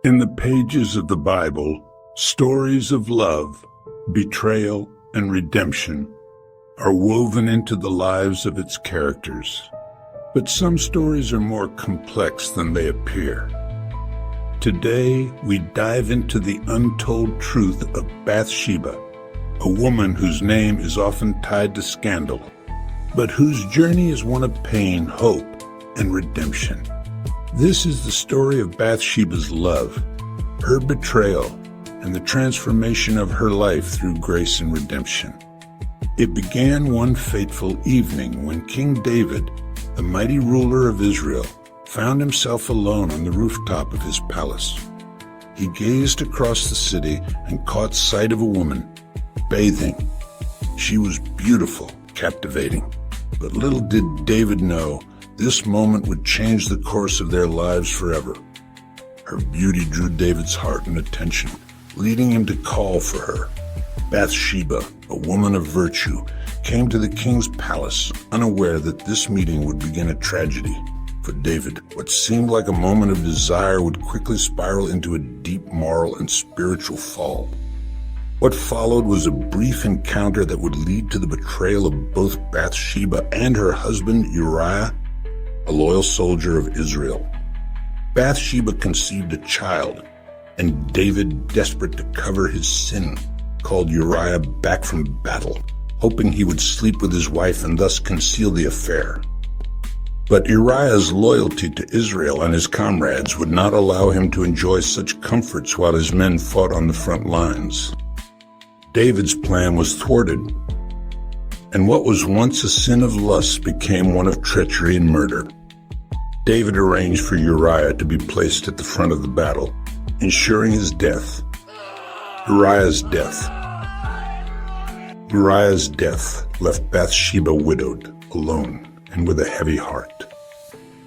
In the pages of the Bible, stories of love, betrayal, and redemption are woven into the lives of its characters. But some stories are more complex than they appear. Today, we dive into the untold truth of Bathsheba, a woman whose name is often tied to scandal, but whose journey is one of pain, hope, and redemption. This is the story of Bathsheba's love, her betrayal, and the transformation of her life through grace and redemption. It began one fateful evening when King David, the mighty ruler of Israel, found himself alone on the rooftop of his palace. He gazed across the city and caught sight of a woman bathing. She was beautiful, captivating, but little did David know this moment would change the course of their lives forever. Her beauty drew David's heart and attention, leading him to call for her. Bathsheba, a woman of virtue, came to the king's palace, unaware that this meeting would begin a tragedy. For David, what seemed like a moment of desire would quickly spiral into a deep moral and spiritual fall. What followed was a brief encounter that would lead to the betrayal of both Bathsheba and her husband Uriah, a loyal soldier of Israel. Bathsheba conceived a child, and David, desperate to cover his sin, called Uriah back from battle, hoping he would sleep with his wife and thus conceal the affair. But Uriah's loyalty to Israel and his comrades would not allow him to enjoy such comforts while his men fought on the front lines. David's plan was thwarted, and what was once a sin of lust became one of treachery and murder. David arranged for Uriah to be placed at the front of the battle, ensuring his death. Uriah's death left Bathsheba widowed, alone, and with a heavy heart.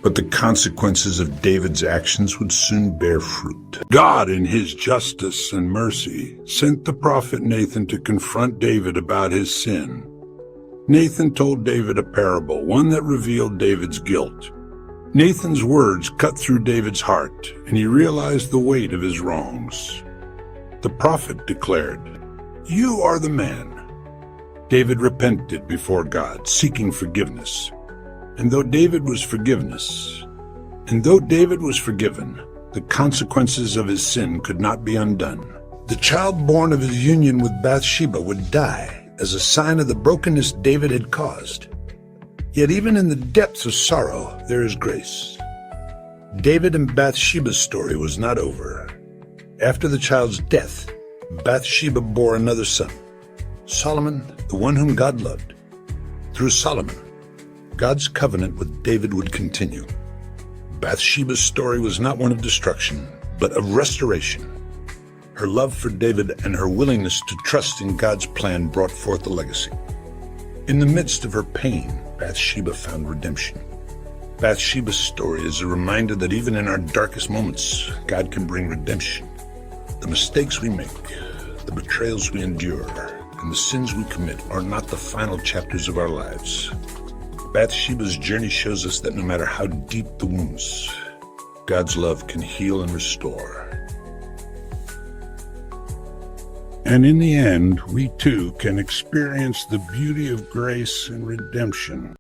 But the consequences of David's actions would soon bear fruit. God, in his justice and mercy, sent the prophet Nathan to confront David about his sin. Nathan told David a parable, one that revealed David's guilt. Nathan's words cut through David's heart, and he realized the weight of his wrongs. The prophet declared, "You are the man." David repented before God, seeking forgiveness. And though David was forgiven, the consequences of his sin could not be undone. The child born of his union with Bathsheba would die as a sign of the brokenness David had caused. Yet even in the depths of sorrow, there is grace. David and Bathsheba's story was not over. After the child's death, Bathsheba bore another son, Solomon, the one whom God loved. Through Solomon, God's covenant with David would continue. Bathsheba's story was not one of destruction, but of restoration. Her love for David and her willingness to trust in God's plan brought forth a legacy. In the midst of her pain, Bathsheba found redemption. Bathsheba's story is a reminder that even in our darkest moments, God can bring redemption. The mistakes we make, the betrayals we endure, and the sins we commit are not the final chapters of our lives. Bathsheba's journey shows us that no matter how deep the wounds, God's love can heal and restore. And in the end, we too can experience the beauty of grace and redemption.